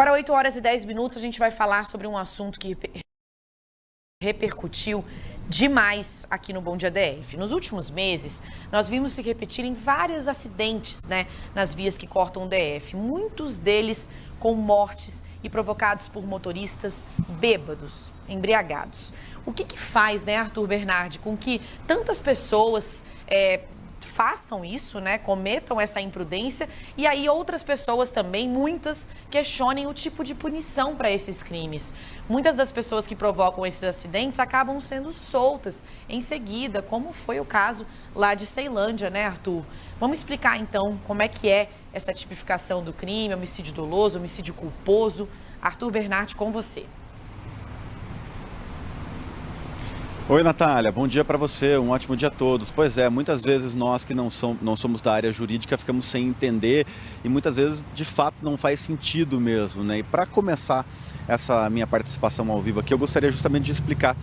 Agora, 8 horas e 10 minutos, a gente vai falar sobre um assunto que repercutiu demais aqui no Bom Dia DF. Nos últimos meses, nós vimos se repetirem vários acidentes, nas vias que cortam o DF. Muitos deles com mortes e provocados por motoristas bêbados, embriagados. O que faz, Arthur Bernardi, com que tantas pessoas façam isso, cometam essa imprudência, e aí outras pessoas também, muitas, questionem o tipo de punição para esses crimes. Muitas das pessoas que provocam esses acidentes acabam sendo soltas em seguida, como foi o caso lá de Ceilândia, Arthur? Vamos explicar então como é que é essa tipificação do crime, homicídio doloso, homicídio culposo. Arthur Bernardi, com você. Oi, Natália, bom dia para você, um ótimo dia a todos. Pois é, muitas vezes nós que não somos da área jurídica ficamos sem entender e muitas vezes, de fato, não faz sentido mesmo, E para começar essa minha participação ao vivo aqui, eu gostaria justamente de explicar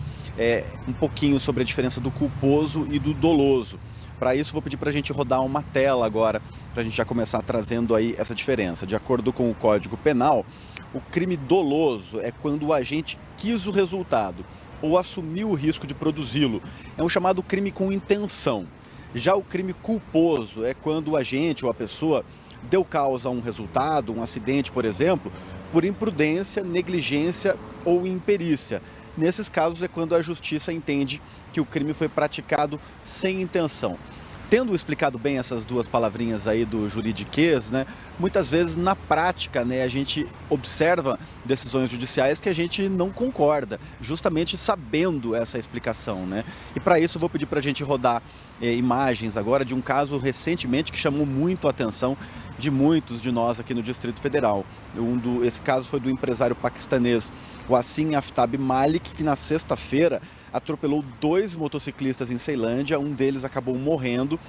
um pouquinho sobre a diferença do culposo e do doloso. Para isso, vou pedir para a gente rodar uma tela agora, para a gente já começar trazendo aí essa diferença. De acordo com o Código Penal, o crime doloso é quando o agente quis o resultado ou assumiu o risco de produzi-lo. É um chamado crime com intenção. Já o crime culposo é quando o agente ou a pessoa deu causa a um resultado, um acidente, por exemplo, por imprudência, negligência ou imperícia. Nesses casos é quando a justiça entende que o crime foi praticado sem intenção. Tendo explicado bem essas duas palavrinhas aí do juridiquês, muitas vezes na prática, a gente observa decisões judiciais que a gente não concorda, justamente sabendo essa explicação, E para isso eu vou pedir para a gente rodar imagens agora de um caso recentemente que chamou muito a atenção de muitos de nós aqui no Distrito Federal. Esse caso foi do empresário paquistanês Wasim Aftab Malik, que na sexta-feira atropelou 2 motociclistas em Ceilândia, um deles acabou morrendo.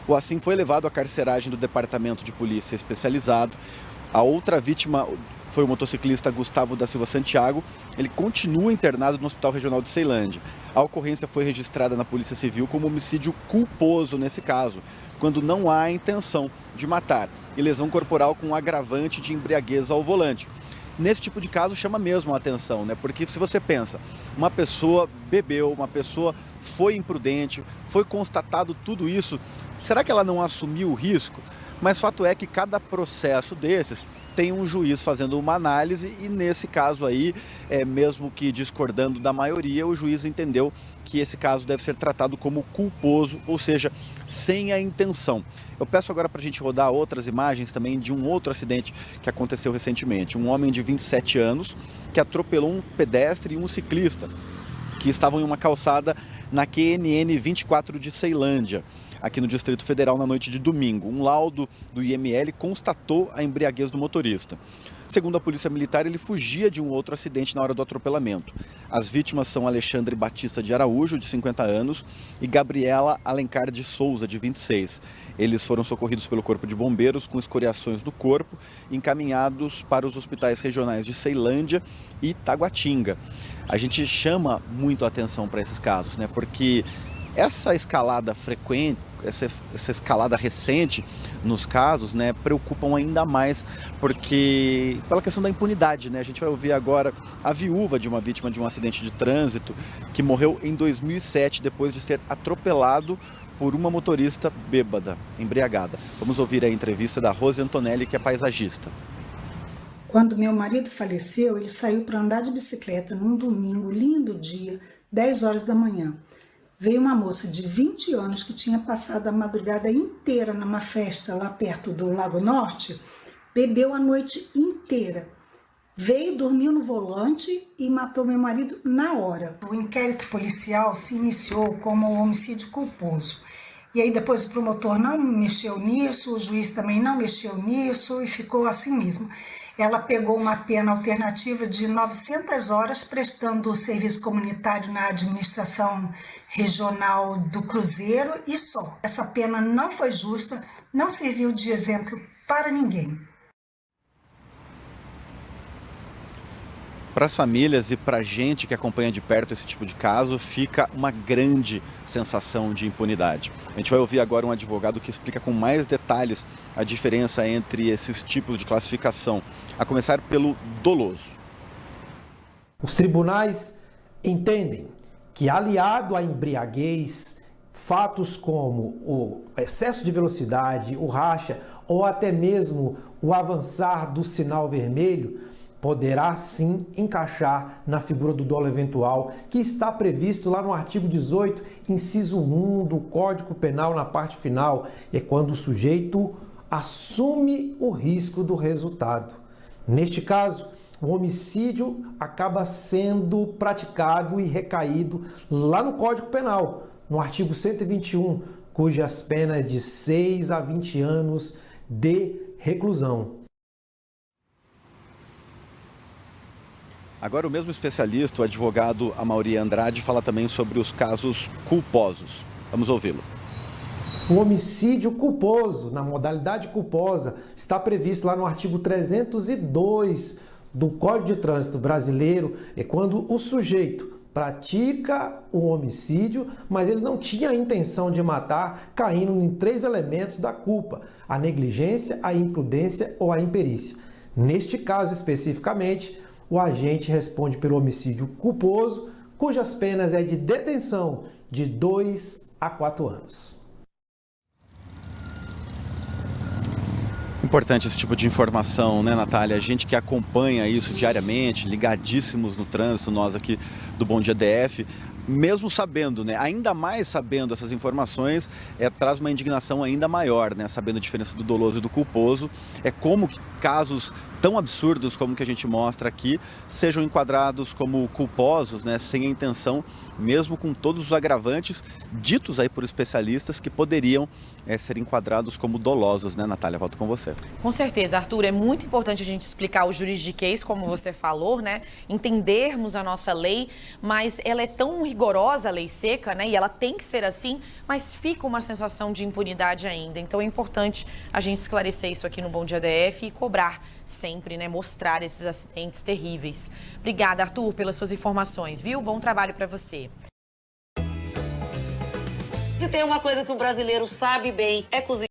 O Wasim foi levado à carceragem do Departamento de Polícia Especializado. A outra vítima foi o motociclista Gustavo da Silva Santiago. Ele continua internado no Hospital Regional de Ceilândia. A ocorrência foi registrada na Polícia Civil como homicídio culposo nesse caso, quando não há intenção de matar, e lesão corporal com agravante de embriaguez ao volante. Nesse tipo de caso chama mesmo a atenção, Porque se você pensa, uma pessoa bebeu, uma pessoa foi imprudente, foi constatado tudo isso, será que ela não assumiu o risco? Mas fato é que cada processo desses tem um juiz fazendo uma análise e nesse caso aí, mesmo que discordando da maioria, o juiz entendeu que esse caso deve ser tratado como culposo, ou seja, sem a intenção. Eu peço agora para a gente rodar outras imagens também de um outro acidente que aconteceu recentemente. Um homem de 27 anos que atropelou um pedestre e um ciclista que estavam em uma calçada na QNN 24 de Ceilândia, aqui no Distrito Federal, na noite de domingo. Um laudo do IML constatou a embriaguez do motorista. Segundo a Polícia Militar, ele fugia de um outro acidente na hora do atropelamento. As vítimas são Alexandre Batista de Araújo, de 50 anos, e Gabriela Alencar de Souza, de 26. Eles foram socorridos pelo Corpo de Bombeiros com escoriações do corpo e encaminhados para os hospitais regionais de Ceilândia e Taguatinga. A gente chama muito a atenção para esses casos, Porque essa escalada frequente, essa escalada recente nos casos, preocupam ainda mais porque pela questão da impunidade, A gente vai ouvir agora a viúva de uma vítima de um acidente de trânsito que morreu em 2007 depois de ser atropelado por uma motorista bêbada, embriagada. Vamos ouvir a entrevista da Rose Antonelli, que é paisagista. Quando meu marido faleceu, ele saiu para andar de bicicleta num domingo, lindo dia, 10 horas da manhã. Veio uma moça de 20 anos que tinha passado a madrugada inteira numa festa lá perto do Lago Norte, bebeu a noite inteira. Veio, dormiu no volante e matou meu marido na hora. O inquérito policial se iniciou como homicídio culposo. E aí depois o promotor não mexeu nisso, o juiz também não mexeu nisso e ficou assim mesmo. Ela pegou uma pena alternativa de 900 horas prestando o serviço comunitário na administração regional do Cruzeiro e só. Essa pena não foi justa, não serviu de exemplo para ninguém. Para as famílias e para a gente que acompanha de perto esse tipo de caso, fica uma grande sensação de impunidade. A gente vai ouvir agora um advogado que explica com mais detalhes a diferença entre esses tipos de classificação, a começar pelo doloso. Os tribunais entendem que, aliado à embriaguez, fatos como o excesso de velocidade, o racha ou até mesmo o avançar do sinal vermelho poderá sim encaixar na figura do dolo eventual, que está previsto lá no artigo 18, inciso 1 do Código Penal, na parte final. É quando o sujeito assume o risco do resultado. Neste caso, o homicídio acaba sendo praticado e recaído lá no Código Penal, no artigo 121, cujas penas de 6 a 20 anos de reclusão. Agora, o mesmo especialista, o advogado Amaury Andrade, fala também sobre os casos culposos. Vamos ouvi-lo. O homicídio culposo, na modalidade culposa, está previsto lá no artigo 302 do Código de Trânsito Brasileiro. É quando o sujeito pratica o homicídio, mas ele não tinha a intenção de matar, caindo em 3 elementos da culpa: a negligência, a imprudência ou a imperícia. Neste caso especificamente, o agente responde pelo homicídio culposo, cujas penas é de detenção de 2 a 4 anos. Importante esse tipo de informação, né, Natália? A gente que acompanha isso diariamente, ligadíssimos no trânsito, nós aqui do Bom Dia DF, mesmo sabendo, né, ainda mais sabendo essas informações, traz uma indignação ainda maior, né, sabendo a diferença do doloso e do culposo. É como que casos tão absurdos como que a gente mostra aqui sejam enquadrados como culposos, né, sem a intenção, mesmo com todos os agravantes ditos aí por especialistas que poderiam ser enquadrados como dolosos, né, Natália? Volto com você. Com certeza, Arthur, é muito importante a gente explicar o juridiquês, como você falou, né, entendermos a nossa lei, mas ela é tão rigorosa, a lei seca, né, e ela tem que ser assim, mas fica uma sensação de impunidade ainda. Então é importante a gente esclarecer isso aqui no Bom Dia DF e cobrar sempre, né, mostrar esses acidentes terríveis. Obrigada, Arthur, pelas suas informações, viu? Bom trabalho para você. Se tem uma coisa que o brasileiro sabe bem, é cozinhar.